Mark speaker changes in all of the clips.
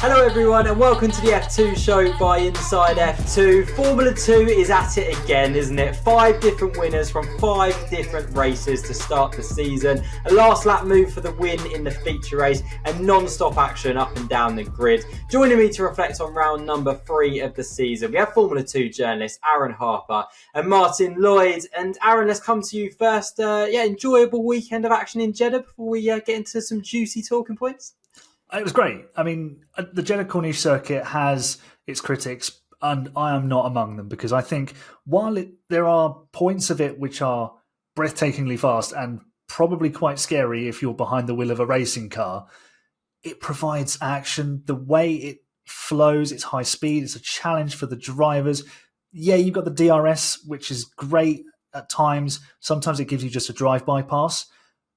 Speaker 1: Hello everyone and welcome to the F2 show by Inside F2. Formula 2 is at it again, isn't it? 5 different winners from 5 different races to start the season. A last lap move for the win in the feature race and non-stop action up and down the grid. Joining me to reflect on round number 3 of the season, we have Formula 2 journalist Aaron Harper and Martin Lloyd. And Aaron, let's come to you first. Enjoyable weekend of action in Jeddah before we get into some juicy talking points?
Speaker 2: It was great. I mean, the Jeddah Corniche circuit has its critics, and I am not among them, because I think while there are points of it which are breathtakingly fast and probably quite scary if you're behind the wheel of a racing car, it provides action. The way it flows, it's high speed, it's a challenge for the drivers. Yeah, you've got the DRS, which is great at times. Sometimes it gives you just a drive bypass,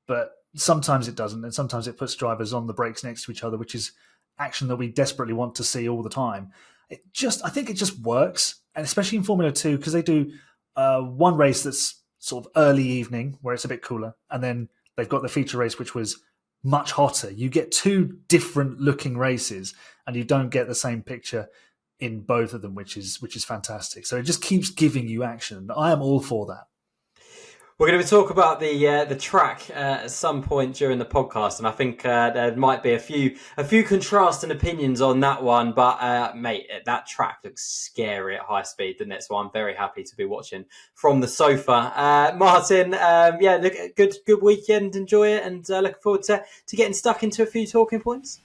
Speaker 2: but sometimes it doesn't, and sometimes it puts drivers on the brakes next to each other, which is action that we desperately want to see all the time. I think it just works, and especially in Formula 2, because they do one race that's sort of early evening, where it's a bit cooler, and then they've got the feature race, which was much hotter. You get 2 different looking races, and you don't get the same picture in both of them, which is fantastic. So it just keeps giving you action. I am all for that.
Speaker 1: We're going to talk about the track at some point during the podcast, and I think there might be a few contrasting opinions on that one. But mate, that track looks scary at high speed, doesn't it? So I'm very happy to be watching from the sofa. Martin, look, good weekend, enjoy it, and looking forward to getting stuck into a few talking points.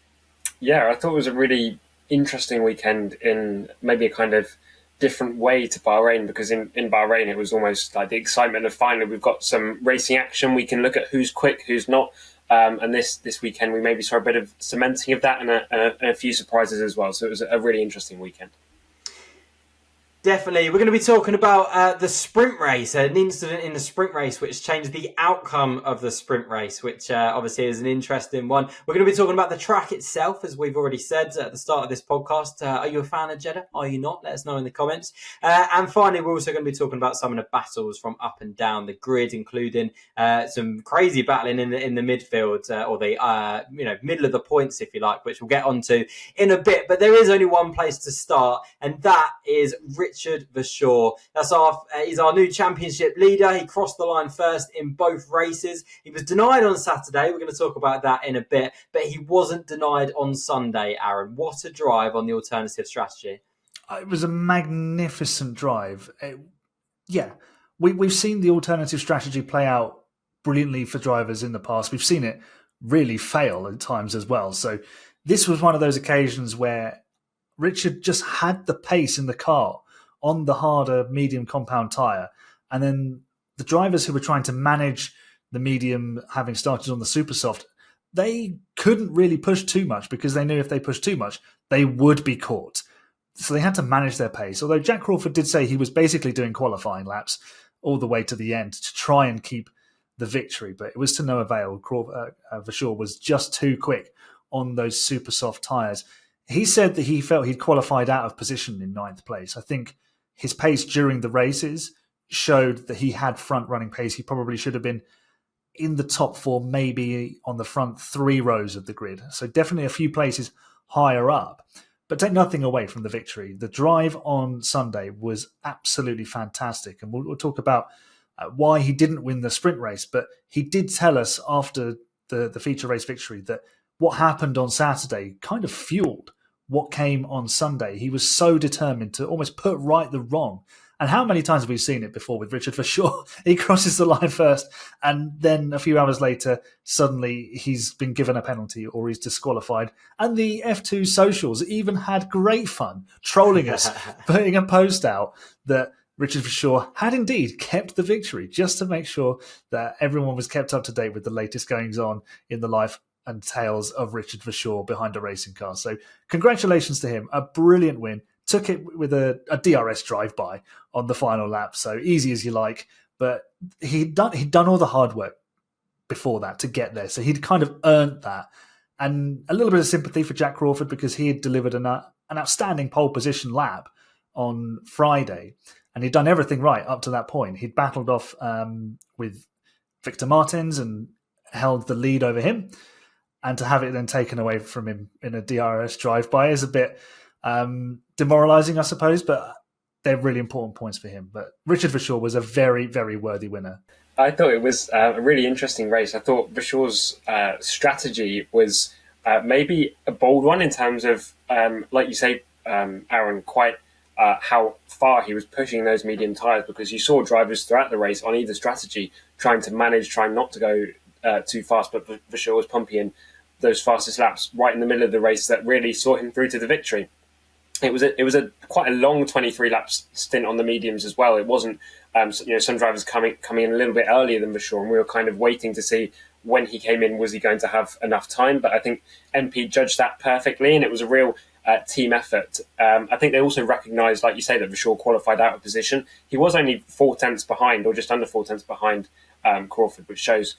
Speaker 3: Yeah, I thought it was a really interesting weekend in maybe a kind of different way to Bahrain, because in Bahrain it was almost like the excitement of finally we've got some racing action. We can look at who's quick, who's not, and this weekend we maybe saw a bit of cementing of that and a few surprises as well. So it was a really interesting weekend.
Speaker 1: Definitely. We're going to be talking about the sprint race, an incident in the sprint race which changed the outcome of the sprint race, which obviously is an interesting one. We're going to be talking about the track itself, as we've already said at the start of this podcast. Are you a fan of Jeddah? Are you not? Let us know in the comments. And finally, we're also going to be talking about some of the battles from up and down the grid, including some crazy battling in the midfield, or the middle of the points, if you like, which we'll get onto in a bit. But there is only one place to start, and that is Richard Verschoor. He's our new championship leader. He crossed the line first in both races. He was denied on Saturday. We're going to talk about that in a bit, but he wasn't denied on Sunday, Aaron. What a drive on the alternative strategy.
Speaker 2: It was a magnificent drive. We've seen the alternative strategy play out brilliantly for drivers in the past. We've seen it really fail at times as well. So this was one of those occasions where Richard just had the pace in the car on the harder medium compound tyre. And then the drivers who were trying to manage the medium, having started on the super soft, they couldn't really push too much, because they knew if they pushed too much, they would be caught. So they had to manage their pace. Although Jack Crawford did say he was basically doing qualifying laps all the way to the end to try and keep the victory, but it was to no avail. Verschoor was just too quick on those super soft tyres. He said that he felt he'd qualified out of position in 9th place. I think his pace during the races showed that he had front-running pace. He probably should have been in the top 4, maybe on the front 3 rows of the grid. So definitely a few places higher up. But take nothing away from the victory. The drive on Sunday was absolutely fantastic. And we'll talk about why he didn't win the sprint race. But he did tell us after the feature race victory that what happened on Saturday kind of fueled what came on Sunday. He was so determined to almost put right the wrong. And how many times have we seen it before with Richard Verschoor? He crosses the line first, and then a few hours later, suddenly he's been given a penalty or he's disqualified. And the F2 socials even had great fun trolling us, putting a post out that Richard Verschoor had indeed kept the victory, just to make sure that everyone was kept up to date with the latest goings on in the life and tales of Richard Verschoor behind a racing car. So congratulations to him. A brilliant win. Took it with a DRS drive-by on the final lap. So easy as you like. But he'd done all the hard work before that to get there. So he'd kind of earned that. And a little bit of sympathy for Jack Crawford, because he had delivered an outstanding pole position lap on Friday. And he'd done everything right up to that point. He'd battled off with Victor Martins and held the lead over him. and to have it then taken away from him in a DRS drive-by is a bit demoralising, I suppose, but they're really important points for him. But Richard Verschoor was a very, very worthy winner.
Speaker 3: I thought it was a really interesting race. I thought Verschoor's strategy was maybe a bold one in terms of, like you say, Aaron, quite how far he was pushing those medium tyres, because you saw drivers throughout the race on either strategy trying not to go too fast, but Verschoor was pumping those fastest laps right in the middle of the race that really saw him through to the victory. It was quite a long 23 lap stint on the mediums as well. It wasn't some drivers coming in a little bit earlier than Verschoor, and we were kind of waiting to see when he came in, was he going to have enough time? But I think MP judged that perfectly, and it was a real team effort. I think they also recognised, like you say, that Verschoor qualified out of position. He was only 4 tenths behind, or just under 4 tenths behind Crawford, which shows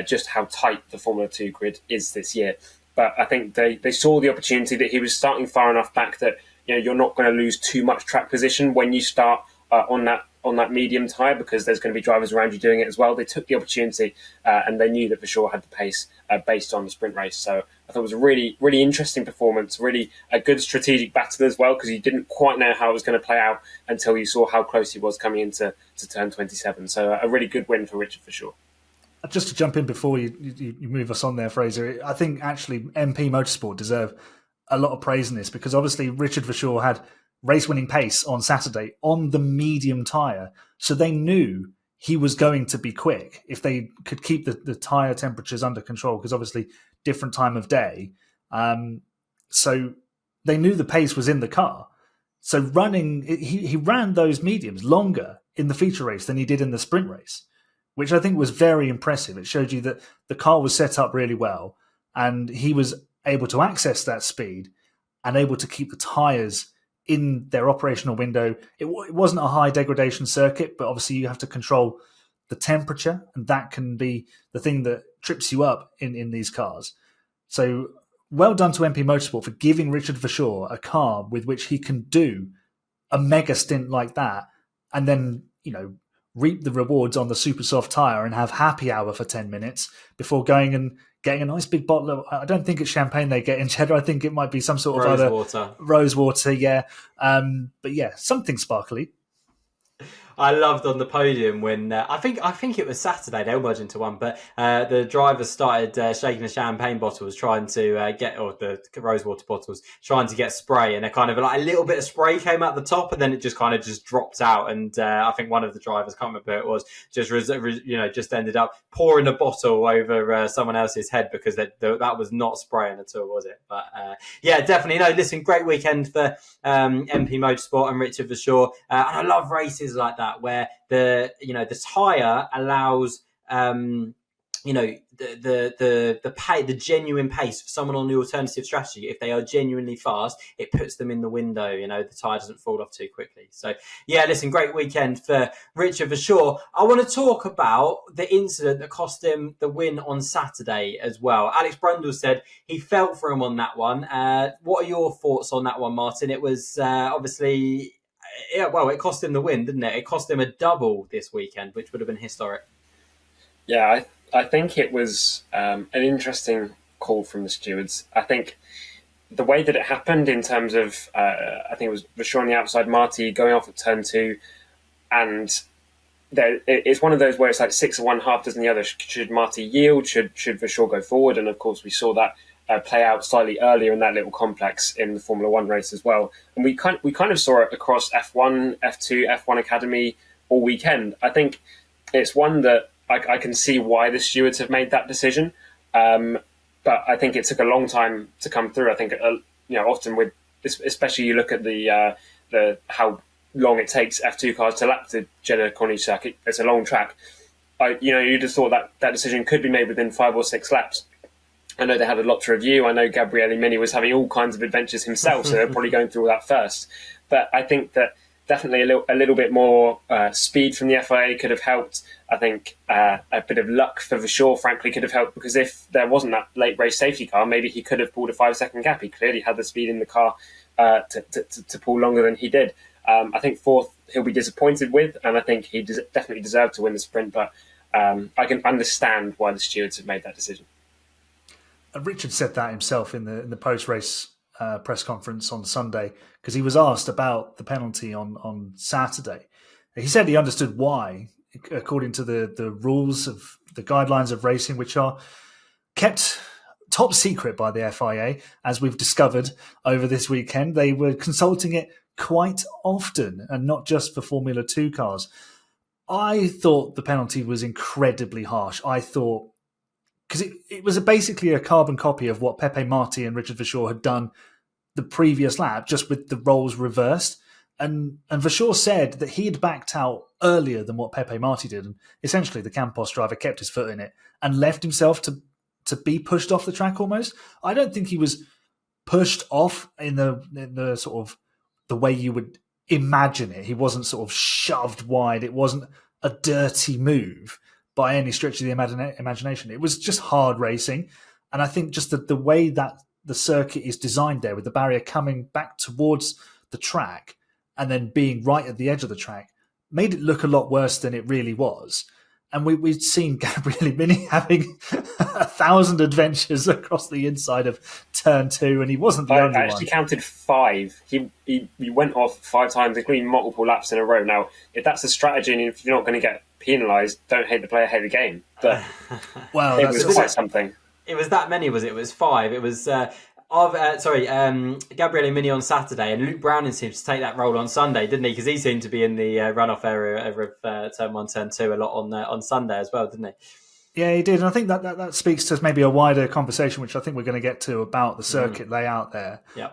Speaker 3: just how tight the Formula 2 grid is this year. But I think they saw the opportunity that he was starting far enough back that you're not going to lose too much track position when you start on that medium tyre, because there's going to be drivers around you doing it as well. They took the opportunity and they knew that Verschoor had the pace based on the sprint race. So I thought it was a really, really interesting performance, really a good strategic battle as well, because you didn't quite know how it was going to play out until you saw how close he was coming into turn 27. So a really good win for Richard Verschoor.
Speaker 2: Just to jump in before you move us on there, Fraser, I think actually MP Motorsport deserve a lot of praise in this, because obviously Richard Verschoor had race-winning pace on Saturday on the medium tyre, so they knew he was going to be quick if they could keep the tyre temperatures under control, because obviously different time of day. So they knew the pace was in the car. So he ran those mediums longer in the feature race than he did in the sprint race, which I think was very impressive. It showed you that the car was set up really well, and he was able to access that speed and able to keep the tyres in their operational window. It wasn't a high degradation circuit, but obviously you have to control the temperature, and that can be the thing that trips you up in these cars. So well done to MP Motorsport for giving Richard Verschoor a car with which he can do a mega stint like that, and then, reap the rewards on the super soft tyre and have happy hour for 10 minutes before going and getting a nice big bottle of, I don't think it's champagne they get in Jeddah. I think it might be some sort of rose water. Yeah. But yeah, something sparkly.
Speaker 1: I loved on the podium when I think it was Saturday, they all merged into one, but the drivers started shaking the champagne bottles, trying to or the rosewater bottles, trying to get spray, and a kind of like a little bit of spray came out the top, and then it just kind of just dropped out. And I think one of the drivers, can't remember who it was, just ended up pouring a bottle over someone else's head, because that was not spraying at all, was it? But yeah, definitely. No, listen, great weekend for MP Motorsport and Richard Verschoor, and I love races like that, where the tyre allows the genuine pace for someone on the alternative strategy. If they are genuinely fast, it puts them in the window. The tyre doesn't fall off too quickly. So yeah, listen, great weekend for Richard Verschoor. I want to talk about the incident that cost him the win on Saturday as well. Alex Brundle said he felt for him on that one. What are your thoughts on that one, Martin? It was obviously... Yeah, well, it cost him the win, didn't it? It cost him a double this weekend, which would have been historic.
Speaker 3: Yeah, I think it was an interesting call from the stewards. I think the way that it happened, in terms of, I think it was Verschoor on the outside, Marty going off at turn 2, and it's one of those where it's like 6 of one, half dozen the other. Should Marty yield? Should Verschoor go forward? And of course, we saw that play out slightly earlier in that little complex in the Formula 1 race as well. And we kind of saw it across F1, F2, F1 Academy all weekend. I think it's one that I can see why the stewards have made that decision. But I think it took a long time to come through. I think, often with, especially you look at the how long it takes F2 cars to lap the Jeddah Corniche circuit. It's a long track. You'd have thought that decision could be made within 5 or 6 laps. I know they had a lot to review. I know Gabriele Mini was having all kinds of adventures himself, so they're probably going through all that first. But I think that definitely a little bit more speed from the FIA could have helped. I think a bit of luck for Verschoor, frankly, could have helped, because if there wasn't that late race safety car, maybe he could have pulled a 5-second gap. He clearly had the speed in the car to pull longer than he did. I think fourth he'll be disappointed with, and I think he definitely deserved to win the sprint, but I can understand why the stewards have made that decision.
Speaker 2: Richard said that himself in the post race press conference on Sunday, because he was asked about the penalty on Saturday. He said he understood why, according to the rules of the guidelines of racing, which are kept top secret by the FIA, as we've discovered over this weekend. They were consulting it quite often, and not just for Formula 2 cars. I thought the penalty was incredibly harsh. I thought, because it was basically a carbon copy of what Pepe Marti and Richard Verschoor had done the previous lap, just with the roles reversed. And Verschoor said that he had backed out earlier than what Pepe Marti did. And essentially the Campos driver kept his foot in it and left himself to be pushed off the track almost. I don't think he was pushed off in the sort of the way you would imagine it. He wasn't sort of shoved wide. It wasn't a dirty move by any stretch of the imagination. It was just hard racing. And I think just the way that the circuit is designed there, with the barrier coming back towards the track and then being right at the edge of the track, made it look a lot worse than it really was. And we'd seen Gabriele Mini having 1,000 adventures across the inside of turn 2, and he wasn't the only one.
Speaker 3: I actually counted 5. He went off 5 times, including multiple laps in a row. Now, if that's a strategy and if you're not going to get penalised, don't hate the player, hate the game. But
Speaker 2: well,
Speaker 3: it was quite something.
Speaker 1: It was that many, was it? It was 5. It was Gabriele Mini on Saturday, and Luke Browning seems to take that role on Sunday, didn't he? Because he seemed to be in the runoff area over turn 1, turn 2 a lot on Sunday as well, didn't he?
Speaker 2: Yeah, he did. And I think that speaks to maybe a wider conversation, which I think we're going to get to, about the circuit layout there.
Speaker 1: Yeah.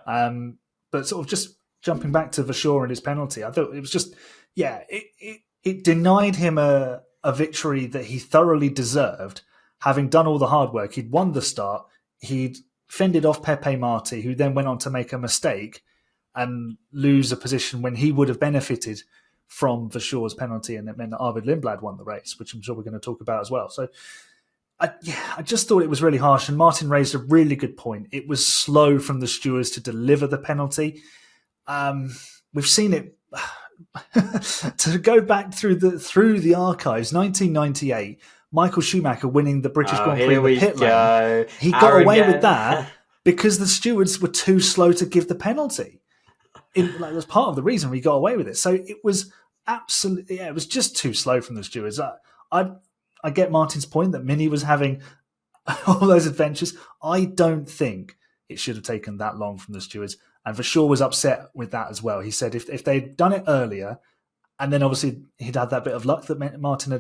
Speaker 2: But sort of just jumping back to Verschoor and his penalty, I thought it was just, it denied him a victory that he thoroughly deserved, having done all the hard work. He'd won the start. He'd fended off Pepe Marti, who then went on to make a mistake and lose a position when he would have benefited from Verschoor's penalty, and it meant that Arvid Lindblad won the race, which I'm sure we're going to talk about as well. So, I just thought it was really harsh, and Martin raised a really good point. It was slow from the stewards to deliver the penalty. We've seen it to go back through the archives. 1998. Michael Schumacher winning the British Grand Prix in the pit lane. He got away with that because the stewards were too slow to give the penalty. It was part of the reason we got away with it. So it was absolutely, it was just too slow from the stewards. I get Martin's point that Mini was having all those adventures. I don't think it should have taken that long from the stewards. And Verschoor was upset with that as well. He said if they'd done it earlier, and then obviously he'd had that bit of luck that Martin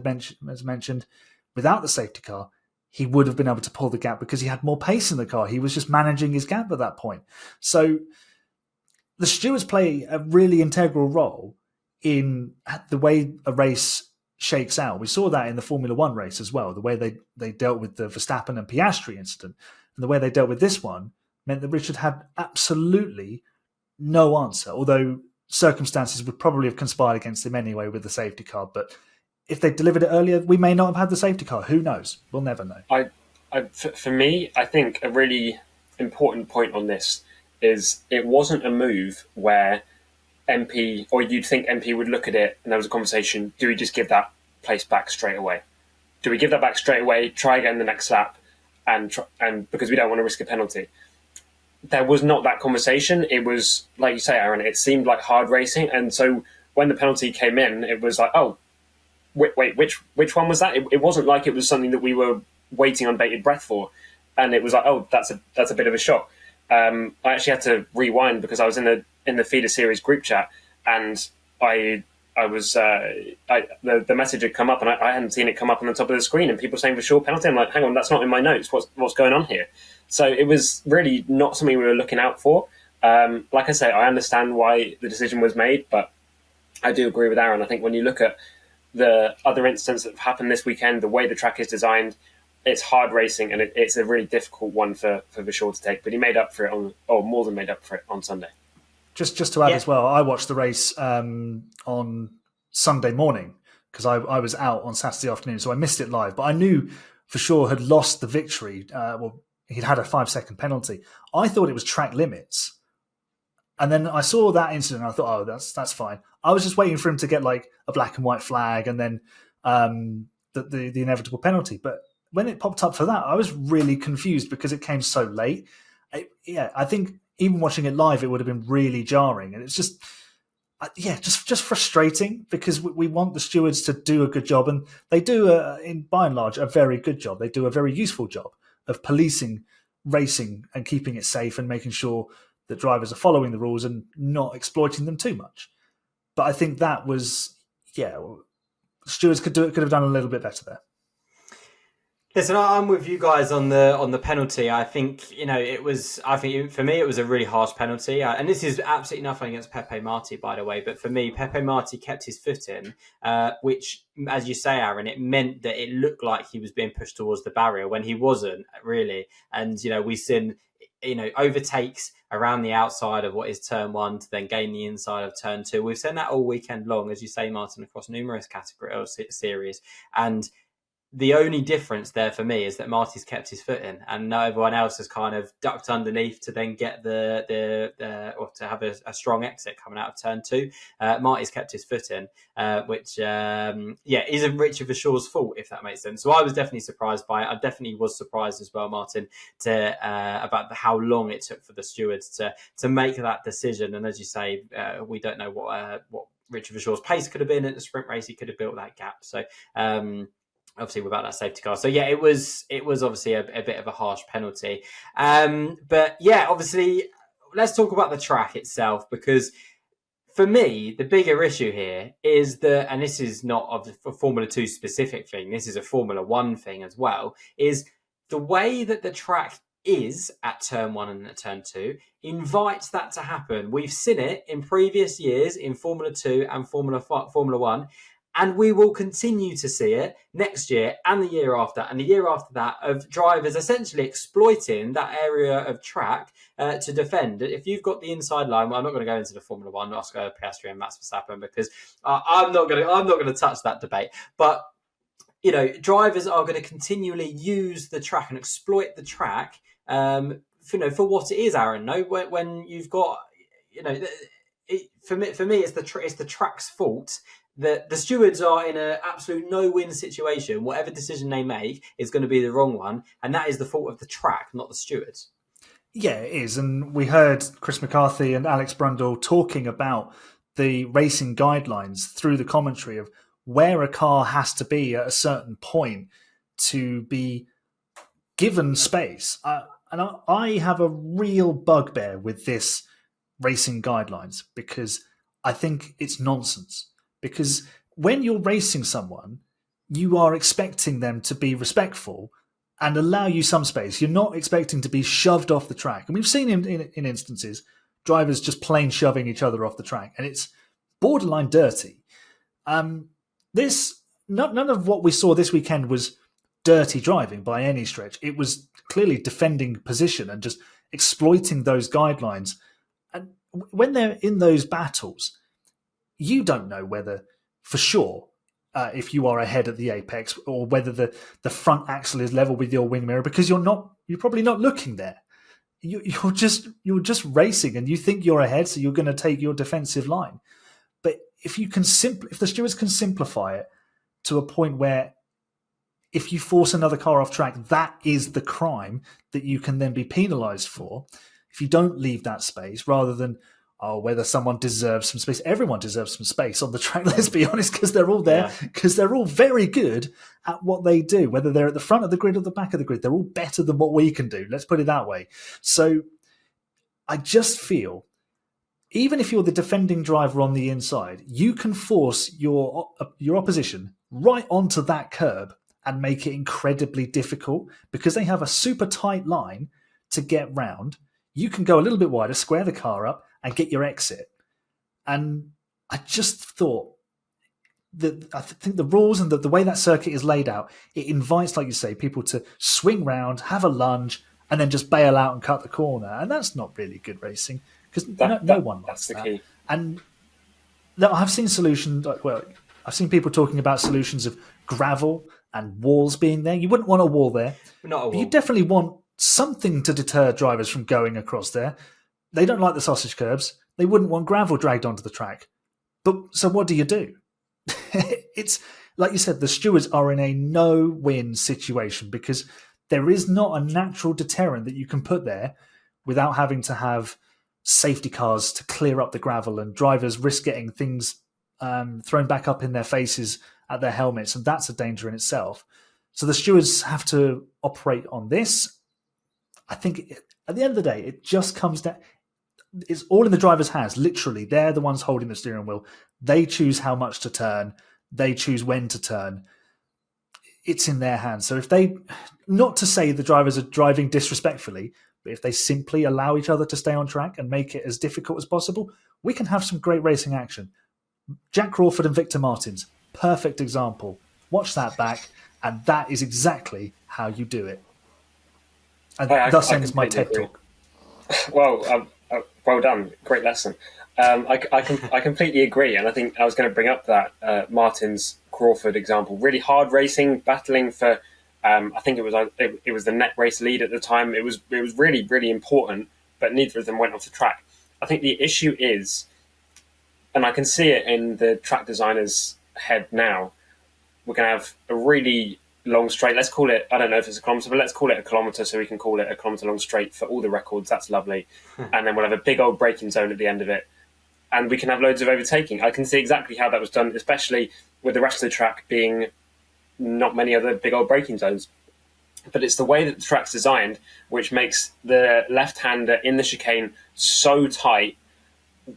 Speaker 2: has mentioned, without the safety car, he would have been able to pull the gap because he had more pace in the car. He was just managing his gap at that point. So the stewards play a really integral role in the way a race shakes out. We saw that in the Formula 1 race as well. The way they dealt with the Verstappen and Piastri incident, and the way they dealt with this one meant that Richard had absolutely no answer, although circumstances would probably have conspired against him anyway with the safety car. But if they delivered it earlier, we may not have had the safety car. Who knows? We'll never know.
Speaker 3: For me, I think a really important point on this is it wasn't a move where MP, or you'd think MP would look at it and there was a conversation, do we just give that place back straight away? Do we give that back straight away, try again the next lap, and because we don't want to risk a penalty? There was not that conversation. It was, like you say, Aaron, it seemed like hard racing. And so when the penalty came in, it was like, oh, wait, which one was that? It wasn't like it was something that we were waiting on bated breath for. And it was like, oh, that's a bit of a shock. I actually had to rewind because I was in the feeder series group chat, and the message had come up, and I hadn't seen it come up on the top of the screen, and people saying Verschoor penalty. I'm like, hang on, that's not in my notes. What's going on here? So it was really not something we were looking out for. Like I say, I understand why the decision was made, but I do agree with Aaron. I think when you look at the other incidents that have happened this weekend, the way the track is designed, it's hard racing, and it's a really difficult one for Verschoor to take. But he made up for it more than made up for it on Sunday.
Speaker 2: Just to add as well, I watched the race on Sunday morning because I was out on Saturday afternoon, so I missed it live. But I knew Verschoor had lost the victory. He'd had a 5-second penalty. I thought it was track limits. And then I saw that incident and I thought, oh, that's fine. I was just waiting for him to get like a black and white flag and then the inevitable penalty. But when it popped up for that, I was really confused because it came so late. I think even watching it live, it would have been really jarring, and it's just frustrating because we want the stewards to do a good job, and they do, by and large, a very good job. They do a very useful job of policing racing and keeping it safe and making sure that drivers are following the rules and not exploiting them too much. But I think that was, stewards could have done a little bit better there.
Speaker 1: Listen, I'm with you guys on the penalty. I think it was. I think for me it was a really harsh penalty, and this is absolutely nothing against Pepe Marti, by the way. But for me, Pepe Marti kept his foot in, which, as you say, Aaron, it meant that it looked like he was being pushed towards the barrier when he wasn't really. And we've seen overtakes around the outside of what is turn 1 to then gain the inside of turn 2. We've seen that all weekend long, as you say, Martin, across numerous categories series, and the only difference there for me is that Marty's kept his foot in, and everyone else has kind of ducked underneath to then get or to have a strong exit coming out of turn 2. Marty's kept his foot in, which isn't Richard Verschoor's fault, if that makes sense. So I was definitely surprised by it. I definitely was surprised as well, Martin, about how long it took for the stewards to make that decision. And as you say, we don't know what Richard Verschoor's pace could have been at the sprint race. He could have built that gap. So. Obviously without that safety car. So it was obviously a bit of a harsh penalty. But obviously let's talk about the track itself, because for me, the bigger issue here is that, and this is not a Formula 2 specific thing, this is a Formula 1 thing as well, is the way that the track is at turn 1 and at turn 2 invites that to happen. We've seen it in previous years in Formula 2 and Formula 1, and we will continue to see it next year and the year after and the year after that, of drivers essentially exploiting that area of track to defend. If you've got the inside line, well, I'm not going to go into the Formula 1, Oscar Piastri and Max Verstappen, because I'm not going to touch that debate. But drivers are going to continually use the track and exploit the track, for what it is, Aaron. No, when you've got, for me, it's the track's fault. The stewards are in an absolute no-win situation. Whatever decision they make is going to be the wrong one, and that is the fault of the track, not the stewards.
Speaker 2: Yeah, it is. And we heard Chris McCarthy and Alex Brundle talking about the racing guidelines through the commentary of where a car has to be at a certain point to be given space. And I have a real bugbear with this racing guidelines, because I think it's nonsense. Because when you're racing someone, you are expecting them to be respectful and allow you some space. You're not expecting to be shoved off the track. And we've seen in instances, drivers just plain shoving each other off the track. And it's borderline dirty. None of what we saw this weekend was dirty driving by any stretch. It was clearly defending position and just exploiting those guidelines. And when they're in those battles, you don't know whether, for sure, if you are ahead at the apex, or whether the front axle is level with your wing mirror, because you're probably not looking there. You're just racing, and you think you're ahead, so you're going to take your defensive line. But if the stewards can simplify it to a point where, if you force another car off track, that is the crime that you can then be penalised for. If you don't leave that space, rather than whether someone deserves some space. Everyone deserves some space on the track, let's be honest, because they're all there, because they're all very good at what they do, whether they're at the front of the grid or the back of the grid. They're all better than what we can do, let's put it that way. So I just feel, even if you're the defending driver on the inside, you can force your opposition right onto that curb and make it incredibly difficult, because they have a super tight line to get round. You can go a little bit wider, square the car up, and get your exit. And I just thought that I think the rules and the way that circuit is laid out, it invites, like you say, people to swing round, have a lunge, and then just bail out and cut the corner. And that's not really good racing, because no one likes that. That's the key. And I've seen solutions. I've seen people talking about solutions of gravel and walls being there. You wouldn't want a wall there.
Speaker 1: Not a wall.
Speaker 2: You definitely want something to deter drivers from going across there. They don't like the sausage curbs. They wouldn't want gravel dragged onto the track. But so what do? It's like you said, the stewards are in a no-win situation because there is not a natural deterrent that you can put there without having to have safety cars to clear up the gravel, and drivers risk getting things thrown back up in their faces at their helmets, and that's a danger in itself. So the stewards have to operate on this. I think at the end of the day, it just comes down. It's all in the driver's hands. Literally, they're the ones holding the steering wheel. They choose how much to turn. They choose when to turn. It's in their hands. So if they, not to say the drivers are driving disrespectfully, but if they simply allow each other to stay on track and make it as difficult as possible, we can have some great racing action. Jack Crawford and Victor Martins, perfect example. Watch that back, and that is exactly how you do it. And thus ends my TED talk.
Speaker 3: Well, well done. Great lesson. I completely agree, and I think I was going to bring up that Martins Crawford example. Really hard racing, battling for. I think it was the net race lead at the time. It was really, really important, but neither of them went off the track. I think the issue is, and I can see it in the track designer's head now, we're going to have a really long straight. Let's call it, I don't know if it's a kilometre, but let's call it a kilometre, so we can call it a kilometre long straight for all the records. That's lovely. And then we'll have a big old braking zone at the end of it. And we can have loads of overtaking. I can see exactly how that was done, especially with the rest of the track being not many other big old braking zones. But it's the way that the track's designed which makes the left-hander in the chicane so tight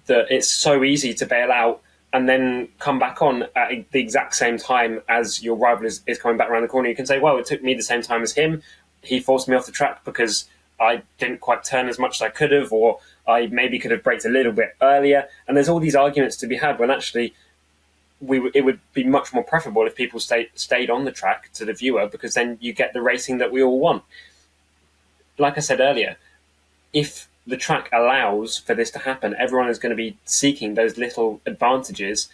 Speaker 3: that it's so easy to bail out and then come back on at the exact same time as your rival is coming back around the corner. You can say, well, it took me the same time as him. He forced me off the track because I didn't quite turn as much as I could have, or I maybe could have braked a little bit earlier. And there's all these arguments to be had when actually it would be much more preferable if people stayed on the track to the viewer, because then you get the racing that we all want. Like I said earlier, if the track allows for this to happen, everyone is going to be seeking those little advantages.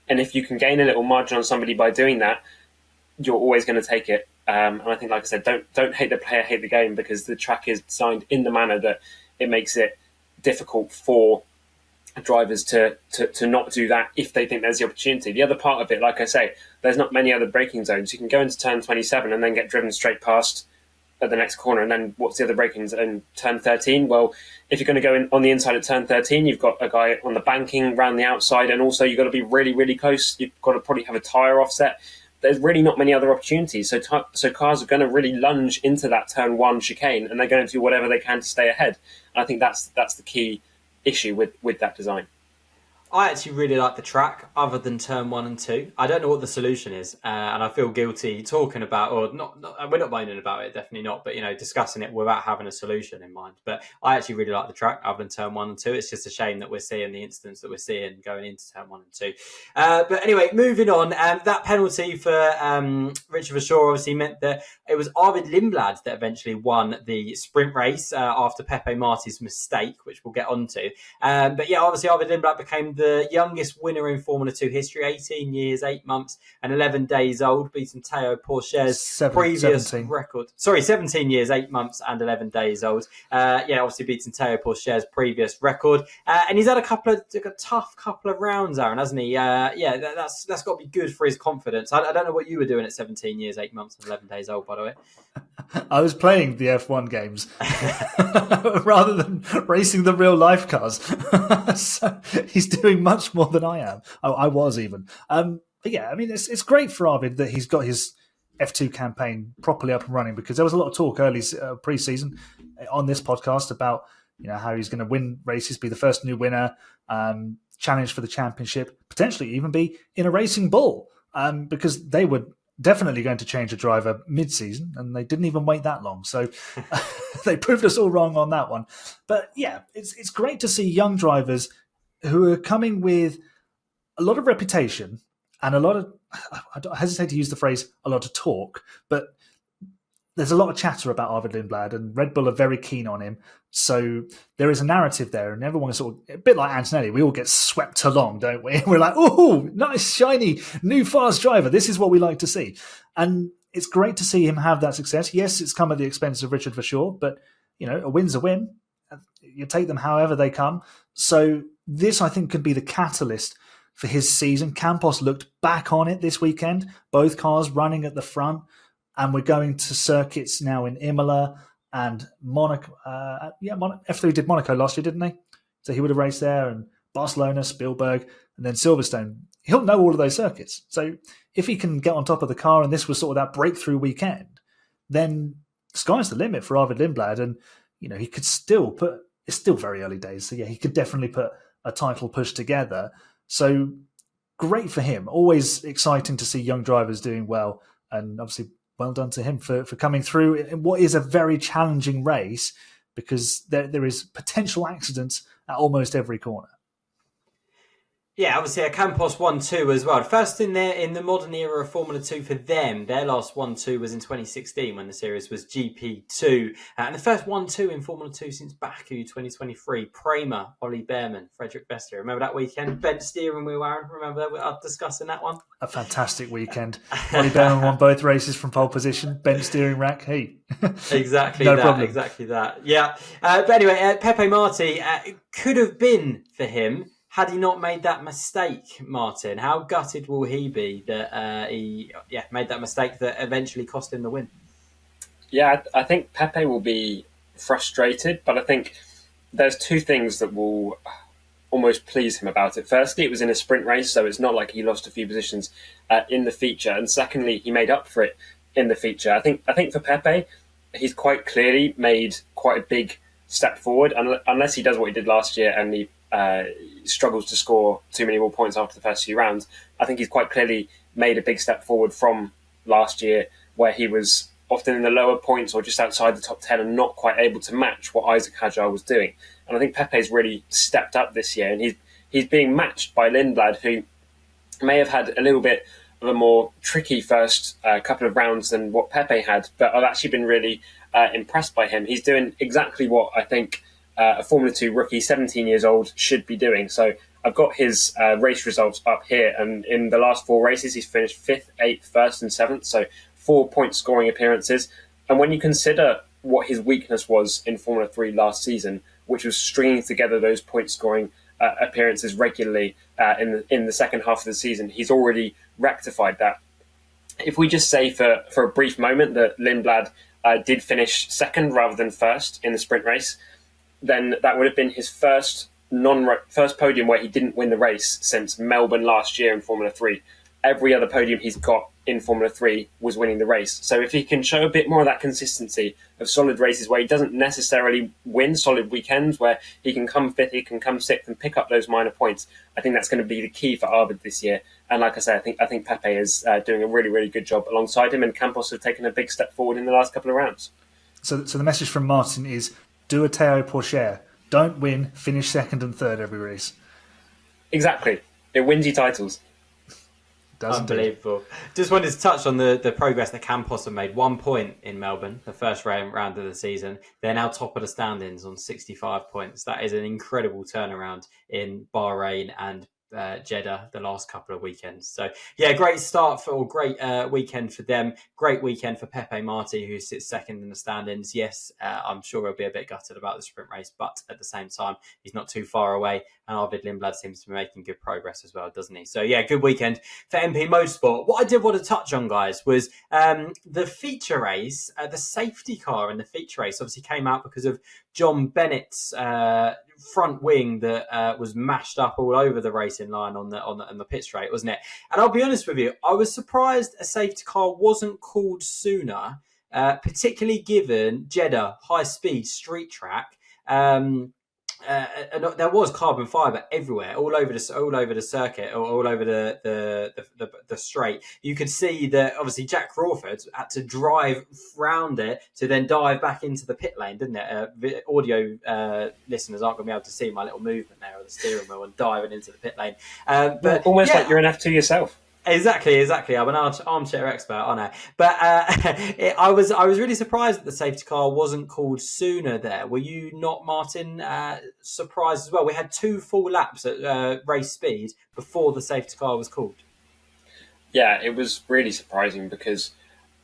Speaker 3: And if you can gain a little margin on somebody by doing that, you're always going to take it. And I think, like I said, don't hate the player, hate the game, because the track is designed in the manner that it makes it difficult for drivers to not do that if they think there's the opportunity. The other part of it, like I say, there's not many other braking zones. You can go into turn 27 and then get driven straight past at the next corner, and then what's the other braking zone? Turn 13? Well, if you're going to go in on the inside at turn 13, you've got a guy on the banking around the outside, and also you've got to be really, really close. You've got to probably have a tyre offset. There's really not many other opportunities. So cars are going to really lunge into that turn 1 chicane, and they're going to do whatever they can to stay ahead. And I think that's the key issue with that design.
Speaker 1: I actually really like the track, other than turn 1 and 2. I don't know what the solution is, and I feel guilty talking about, or not. We're not moaning about it, definitely not. But discussing it without having a solution in mind. But I actually really like the track, other than turn 1 and 2. It's just a shame that we're seeing the incidents that we're seeing going into turn 1 and 2. But anyway, moving on. That penalty for Richard Verschoor obviously meant that it was Arvid Lindblad that eventually won the sprint race after Pepe Marti's mistake, which we'll get onto. But yeah, obviously Arvid Lindblad became the youngest winner in Formula 2 history, 18 years, 8 months and 11 days old, beating Théo Pourchaire's previous
Speaker 2: 17.
Speaker 1: record. Sorry, 17 years, 8 months and 11 days old. Obviously beating Théo Pourchaire's previous record. And he's had a tough couple of rounds, Aaron, hasn't he? That's got to be good for his confidence. I don't know what you were doing at 17 years, 8 months and 11 days old, by the way.
Speaker 2: I was playing the F1 games rather than racing the real life cars. So he's doing much more than I am. I was even. But yeah, I mean, it's great for Arvid that he's got his F2 campaign properly up and running, because there was a lot of talk early pre-season on this podcast about how he's going to win races, be the first new winner, challenge for the championship, potentially even be in a racing bull, because they were definitely going to change a driver mid-season, and they didn't even wait that long. So they proved us all wrong on that one. But yeah, it's great to see young drivers who are coming with a lot of reputation and a lot of, I hesitate to use the phrase a lot of talk, but there's a lot of chatter about Arvid Lindblad, and Red Bull are very keen on him. So there is a narrative there, and everyone is sort of a bit like Antonelli. We all get swept along, don't we? We're like, oh, nice, shiny, new fast driver. This is what we like to see. And it's great to see him have that success. Yes, it's come at the expense of Richard Verschoor, but a win's a win. You take them however they come. So this, I think, could be the catalyst for his season. Campos looked back on it this weekend, both cars running at the front, and we're going to circuits now in Imola and Monaco. F3 did Monaco last year, didn't they? So he would have raced there, and Barcelona, Spielberg, and then Silverstone. He'll know all of those circuits. So if he can get on top of the car, and this was sort of that breakthrough weekend, then sky's the limit for Arvid Lindblad. And, he could still it's still very early days. So yeah, he could definitely put a title push together. So great for him. Always exciting to see young drivers doing well. And obviously, well done to him for coming through in what is a very challenging race, because there is potential accidents at almost every corner.
Speaker 1: Yeah, obviously Campos 1-2 as well. First in the modern era of Formula 2 for them. Their last 1-2 was in 2016 when the series was GP2. And the first 1-2 in Formula 2 since Baku 2023. Prema, Ollie Behrman, Frederick Vestier. Remember that weekend? Bent steering wheel, Aaron. Remember us discussing that one?
Speaker 2: A fantastic weekend. Ollie Behrman won both races from pole position. Bent steering rack. Hey.
Speaker 1: Exactly
Speaker 2: no
Speaker 1: that.
Speaker 2: problem.
Speaker 1: Exactly that. Yeah. But anyway, Pepe Marti could have been for him had he not made that mistake, Martin. How gutted will he be that he made that mistake that eventually cost him the win?
Speaker 3: Yeah, I think Pepe will be frustrated, but I think there's two things that will almost please him about it. Firstly, it was in a sprint race, so it's not like he lost a few positions in the feature. And secondly, he made up for it in the feature. I think for Pepe, he's quite clearly made quite a big step forward, unless he does what he did last year and he struggles to score too many more points after the first few rounds. I think he's quite clearly made a big step forward from last year, where he was often in the lower points or just outside the top 10 and not quite able to match what Isaac Hadjar was doing. And I think Pepe's really stepped up this year, and he's being matched by Lindblad, who may have had a little bit of a more tricky first couple of rounds than what Pepe had, but I've actually been really impressed by him. He's doing exactly what I think a Formula 2 rookie, 17 years old, should be doing. So I've got his race results up here, and in the last 4 races, he's finished 5th, 8th, 1st, and 7th, so 4 point scoring appearances. And when you consider what his weakness was in Formula 3 last season, which was stringing together those point scoring appearances regularly in the second half of the season, he's already rectified that. If we just say for a brief moment that Lindblad did finish second rather than first in the sprint race, then that would have been his first podium where he didn't win the race since Melbourne last year in Formula 3. Every other podium he's got in Formula 3 was winning the race. So if he can show a bit more of that consistency of solid races where he doesn't necessarily win solid weekends, where he can come 5th, he can come 6th and pick up those minor points, I think that's going to be the key for Arvid this year. And like I say, I think Pepe is doing a really, really good job alongside him, and Campos have taken a big step forward in the last couple of rounds.
Speaker 2: So the message from Martin is, do a Théo Pourchaire. Don't win, finish second and third every race.
Speaker 3: Exactly. It wins you titles.
Speaker 1: Unbelievable. Just wanted to touch on the progress that Campos have made. 1 point in Melbourne, the first round of the season. They're now top of the standings on 65 points. That is an incredible turnaround in Bahrain and Jeddah the last couple of weekends. So yeah, great weekend for them. Great weekend for Pepe Marti, who sits second in the standings. Yes, I'm sure he'll be a bit gutted about the sprint race, but at the same time, he's not too far away. And Arvid Lindblad seems to be making good progress as well, doesn't he? So yeah, good weekend for MP Motorsport. What I did want to touch on, guys, was the feature race. The safety car in the feature race obviously came out because of John Bennett's front wing that was mashed up all over the racing line on the pit straight, wasn't it? And I'll be honest with you, I was surprised a safety car wasn't called sooner, particularly given Jeddah high speed street track. And there was carbon fibre everywhere, all over the circuit, or all over the straight. You could see that obviously Jack Crawford had to drive round it to then dive back into the pit lane, didn't it? The audio listeners aren't going to be able to see my little movement there of the steering wheel and diving into the pit lane. But
Speaker 3: almost like you're an F2 yourself.
Speaker 1: Exactly. I'm an armchair expert, aren't I? But I was really surprised that the safety car wasn't called sooner there. Were you not, Martin, surprised as well? We had 2 full laps at race speed before the safety car was called.
Speaker 3: Yeah, it was really surprising because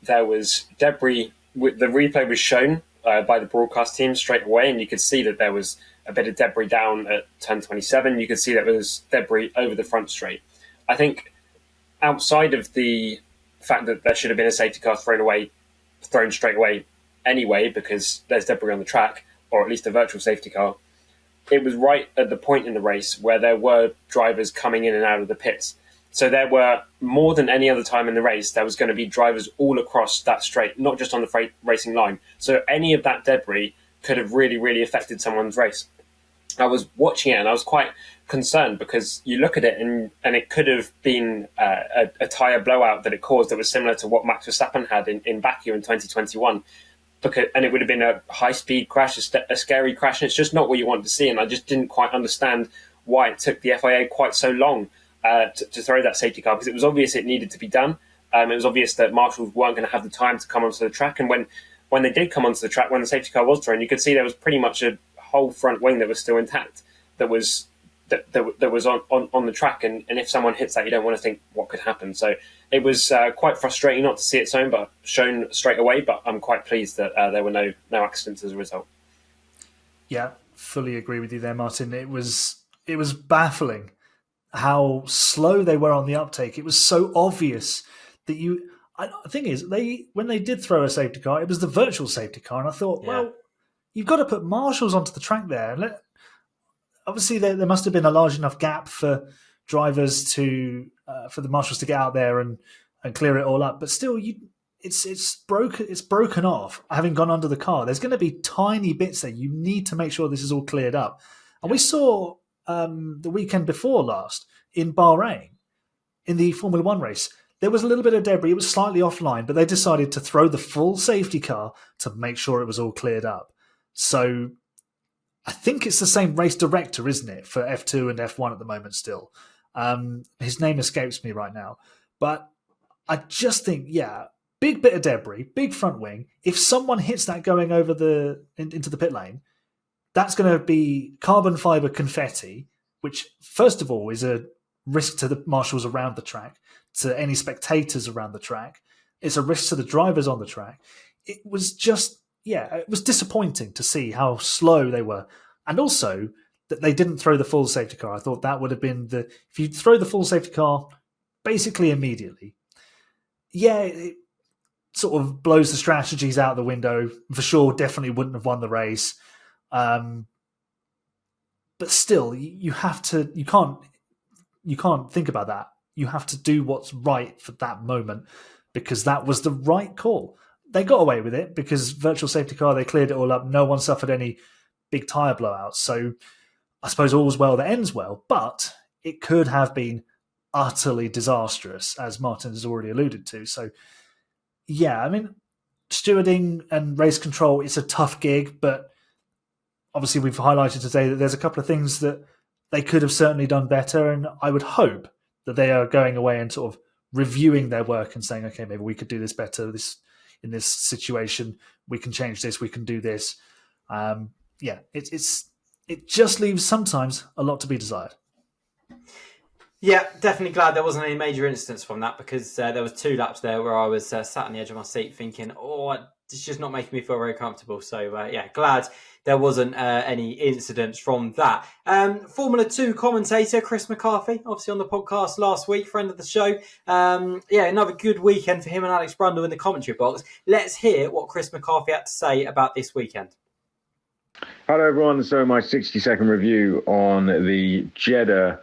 Speaker 3: there was debris. The replay was shown by the broadcast team straight away, and you could see that there was a bit of debris down at turn 27. You could see that there was debris over the front straight. I think outside of the fact that there should have been a safety car thrown straight away anyway, because there's debris on the track, or at least a virtual safety car, it was right at the point in the race where there were drivers coming in and out of the pits. So there were, more than any other time in the race, there was going to be drivers all across that straight, not just on the racing line. So any of that debris could have really, really affected someone's race. I was watching it and I was quite concerned, because you look at it and it could have been a tyre blowout that it caused that was similar to what Max Verstappen had in Baku in 2021. And it would have been a high-speed crash, a scary crash, and it's just not what you want to see. And I just didn't quite understand why it took the FIA quite so long to throw that safety car, because it was obvious it needed to be done. It was obvious that marshals weren't going to have the time to come onto the track. And when they did come onto the track, when the safety car was thrown, you could see there was pretty much a whole front wing that was still intact, that was on the track. And if someone hits that, you don't want to think what could happen. So it was quite frustrating not to see it shown straight away, but I'm quite pleased that there were no accidents as a result.
Speaker 2: Yeah, fully agree with you there, Martin. It was baffling how slow they were on the uptake. It was so obvious that the thing is, when they did throw a safety car, it was the virtual safety car, and I thought, well, you've got to put marshals onto the track there. Obviously, there must have been a large enough gap for drivers for the marshals to get out there and clear it all up. But still, it's broken off, having gone under the car. There's going to be tiny bits there. You need to make sure this is all cleared up. And we saw the weekend before last in Bahrain, in the Formula One race, there was a little bit of debris. It was slightly offline, but they decided to throw the full safety car to make sure it was all cleared up. So I think it's the same race director, isn't it, for F2 and F1 at the moment still. His name escapes me right now. But I just think, big bit of debris, big front wing. If someone hits that going over into the pit lane, that's going to be carbon fibre confetti, which, first of all, is a risk to the marshals around the track, to any spectators around the track. It's a risk to the drivers on the track. It was just, it was disappointing to see how slow they were. And also that they didn't throw the full safety car. I thought that would have been if you throw the full safety car basically immediately, it sort of blows the strategies out the window. Verschoor definitely wouldn't have won the race. But still, you can't think about that. You have to do what's right for that moment, because that was the right call. They got away with it because virtual safety car, they cleared it all up. No one suffered any big tyre blowouts. So I suppose all's well that ends well, but it could have been utterly disastrous, as Martin has already alluded to. So, stewarding and race control, it's a tough gig, but obviously we've highlighted today that there's a couple of things that they could have certainly done better, and I would hope that they are going away and sort of reviewing their work and saying, okay, maybe we could do this better in this situation. We can change this. We can do this. It just leaves sometimes a lot to be desired.
Speaker 1: Yeah, definitely glad there wasn't any major incidents from that, because there was 2 laps there where I was sat on the edge of my seat thinking, it's just not making me feel very comfortable. So, glad there wasn't any incidents from that. Formula 2 commentator Chris McCarthy, obviously on the podcast last week, friend of the show. Another good weekend for him and Alex Brundle in the commentary box. Let's hear what Chris McCarthy had to say about this weekend.
Speaker 4: Hello, everyone. So my 60-second review on the Jeddah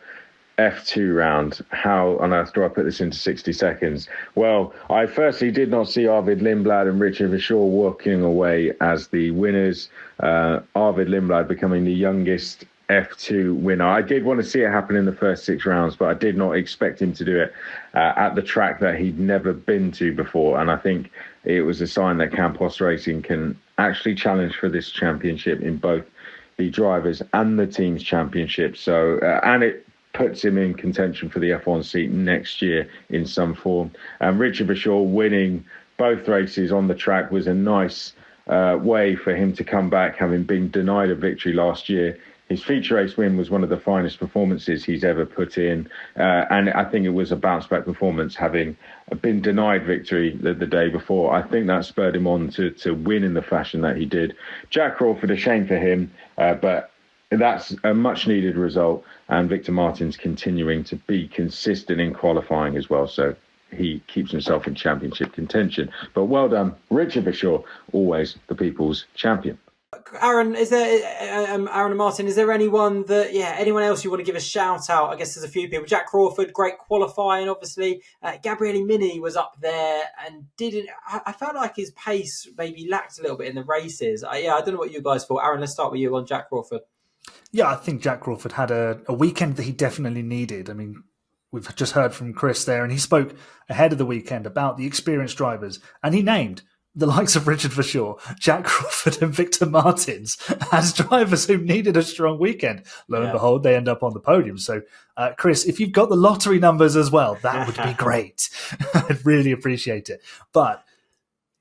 Speaker 4: F2 round. How on earth do I put this into 60 seconds? Well, I firstly did not see Arvid Lindblad and Richard Verschoor walking away as the winners. Arvid Lindblad becoming the youngest F2 winner. I did want to see it happen in the first 6 rounds, but I did not expect him to do it at the track that he'd never been to before. And I think it was a sign that Campos Racing can actually challenge for this championship in both the drivers and the teams championship. So, and it puts him in contention for the F1 seat next year in some form. And Richard Verschoor winning both races on the track was a nice way for him to come back, having been denied a victory last year. His feature race win was one of the finest performances he's ever put in. And I think it was a bounce-back performance, having been denied victory the day before. I think that spurred him on to win in the fashion that he did. Jack Crawford, a shame for him, but that's a much needed result, and Victor Martin's continuing to be consistent in qualifying as well, so he keeps himself in championship contention. But well done, Richard Verschoor, always the people's champion.
Speaker 1: Aaron, is there Aaron and Martin? Is there anyone anyone else you want to give a shout out? I guess there's a few people. Jack Crawford, great qualifying, obviously. Gabriele Mini was up there and didn't. I felt like his pace maybe lacked a little bit in the races. I don't know what you guys thought. Aaron, let's start with you on Jack Crawford.
Speaker 2: Yeah, I think Jack Crawford had a weekend that he definitely needed. I mean, we've just heard from Chris there, and he spoke ahead of the weekend about the experienced drivers, and he named the likes of Richard Verschoor, Jack Crawford and Victor Martins as drivers who needed a strong weekend. Lo and behold, they end up on the podium. So, Chris, if you've got the lottery numbers as well, that would be great. I'd really appreciate it. But,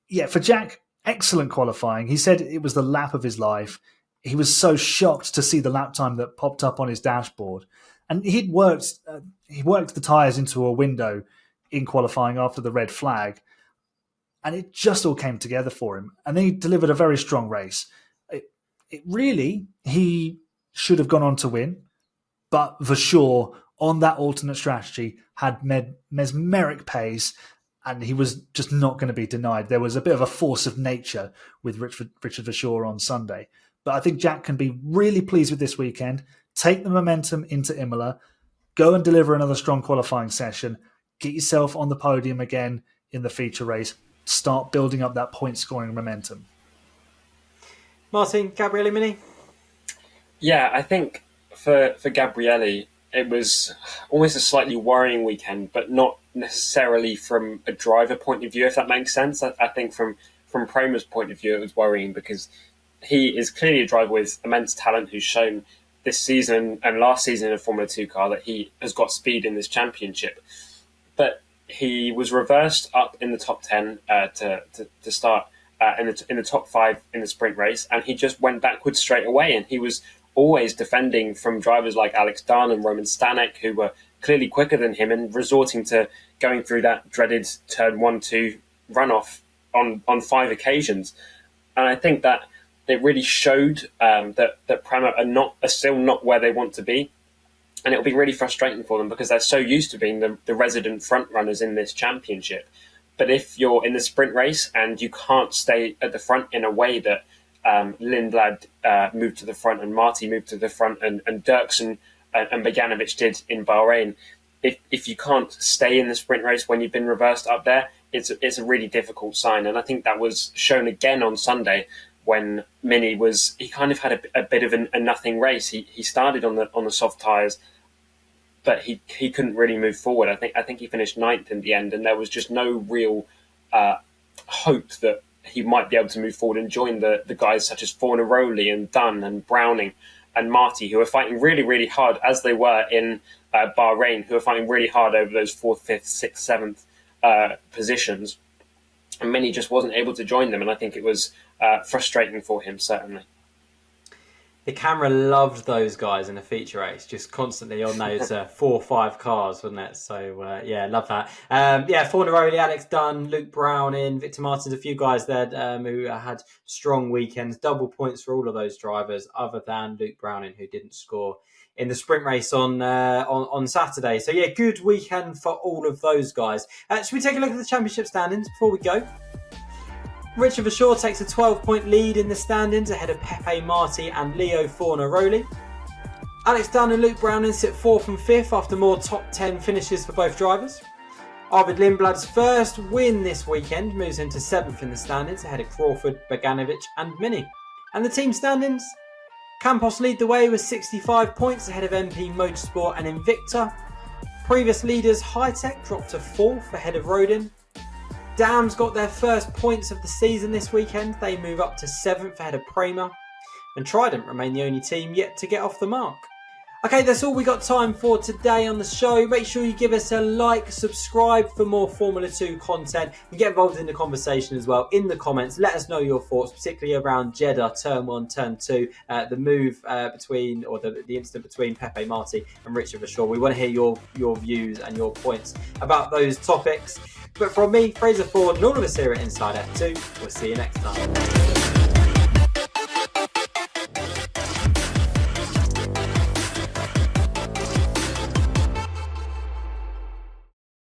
Speaker 2: yeah, for Jack, excellent qualifying. He said it was the lap of his life. He was so shocked to see the lap time that popped up on his dashboard. And he worked the tyres into a window in qualifying after the red flag. And it just all came together for him. And then he delivered a very strong race. He should have gone on to win. But Verschoor, on that alternate strategy, had mesmeric pace. And he was just not going to be denied. There was a bit of a force of nature with Richard Verschoor on Sunday. But I think Jack can be really pleased with this weekend. Take the momentum into Imola. Go and deliver another strong qualifying session. Get yourself on the podium again in the feature race. Start building up that point scoring momentum.
Speaker 1: Martin, Gabriele Mini?
Speaker 3: Yeah, I think for Gabriele, it was almost a slightly worrying weekend, but not necessarily from a driver point of view, if that makes sense. I think from Prama's point of view, it was worrying because he is clearly a driver with immense talent who's shown this season and last season in a Formula 2 car that he has got speed in this championship. But he was reversed up in the top 10 to start in the top 5 in the sprint race, and he just went backwards straight away. And he was always defending from drivers like Alex Dunn and Roman Stanek, who were clearly quicker than him, and resorting to going through that dreaded turn 1-2 runoff on 5 occasions. And I think that it really showed that Prama are still not where they want to be. And it'll be really frustrating for them because they're so used to being the resident front runners in this championship. But if you're in the sprint race and you can't stay at the front in a way that Lindblad moved to the front and Marty moved to the front and Dirksen and Beganovic did in Bahrain, if you can't stay in the sprint race when you've been reversed up there, it's a really difficult sign. And I think that was shown again on Sunday when Mini he kind of had a bit of a nothing race. He started on the soft tyres, but he couldn't really move forward. I think he finished 9th in the end, and there was just no real hope that he might be able to move forward and join the guys such as Fornaroli and Dunn and Browning and Marty, who are fighting really, really hard, as they were in Bahrain, who are fighting really hard over those 4th, 5th, 6th, 7th positions. And Mini just wasn't able to join them, and I think it was frustrating for him, certainly.
Speaker 1: The camera loved those guys in the feature race, just constantly on those 4 or 5 cars, wasn't it? So, love that. Fornaroli, Alex Dunn, Luke Browning, Victor Martins, a few guys there who had strong weekends. Double points for all of those drivers, other than Luke Browning, who didn't score in the sprint race on Saturday. So, good weekend for all of those guys. Should we take a look at the championship standings before we go? Richard Verschoor takes a 12-point lead in the standings ahead of Pepe Marti and Leo Fornaroli. Alex Dunn and Luke Browning sit 4th and 5th after more top 10 finishes for both drivers. Arvid Lindblad's first win this weekend moves him to 7th in the standings ahead of Crawford, Beganovic and Mini. And the team standings? Campos lead the way with 65 points ahead of MP Motorsport and Invicta. Previous leaders Hightech dropped to 4th ahead of Rodin. Dam's got their first points of the season this weekend. They move up to 7th ahead of Prema. And Trident remain the only team yet to get off the mark. Okay, that's all we got time for today on the show. Make sure you give us a like, subscribe for more Formula 2 content, and get involved in the conversation as well in the comments. Let us know your thoughts, particularly around Jeddah, Turn 1, Turn 2, the move between, or the incident between Pepe Marti and Richard Verschoor. We want to hear your views and your points about those topics. But from me, Fraser Ford, and all of us here at Inside F2, we'll see you next time.